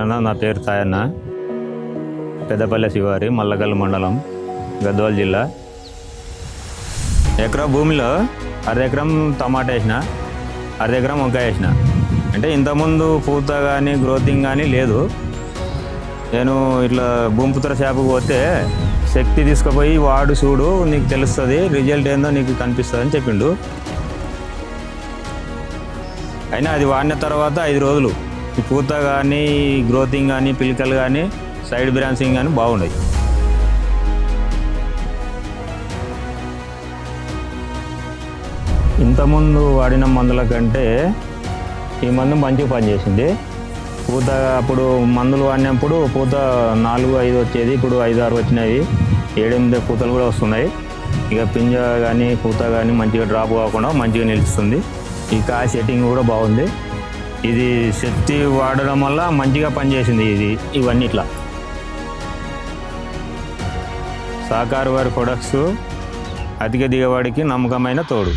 అన్న, నా పేరు తాయన్న, పెద్దపల్లె శివారి, మల్లగల్లు మండలం, గద్వాల జిల్లా. ఎకరా భూమిలో అర్ధెకరం టమాటా వేసిన, అర్ధెకరం వంకాయ వేసిన. అంటే ఇంతకుముందు పూత కానీ గ్రోతింగ్ కానీ లేదు. నేను ఇట్లా భూమిపుత్ర షాపుకి పోతే శక్తి తీసుకుపోయి వాడు చూడు, నీకు తెలుస్తుంది రిజల్ట్ ఏందో నీకు కనిపిస్తుంది అని చెప్పిండు. అయినా అది వాడిన తర్వాత 5 రోజులు ఈ పూత కానీ గ్రోతింగ్ కానీ పిలికలు కానీ సైడ్ బ్రాంచింగ్ కానీ బాగున్నాయి. ఇంతకుముందు వాడిన మందుల కంటే ఈ మందు మంచిగా పనిచేసింది. పూత అప్పుడు మందులు వాడినప్పుడు పూత 4-5 వచ్చేది, ఇప్పుడు 5-6 వచ్చినాయి, 7-8 పూతలు కూడా వస్తున్నాయి. ఇక పింజ కానీ పూత కానీ మంచిగా డ్రాప్ కాకుండా మంచిగా నిలుస్తుంది. ఈ కాయ సెట్టింగ్ కూడా బాగుంది. ఇది శక్తి వాడడం వల్ల మంచిగా పనిచేసింది. ఇవన్నీ ఇట్లా సహకార్ వారి ప్రొడక్ట్స్ అధిక దిగుబడికి నమ్మకమైన తోడు.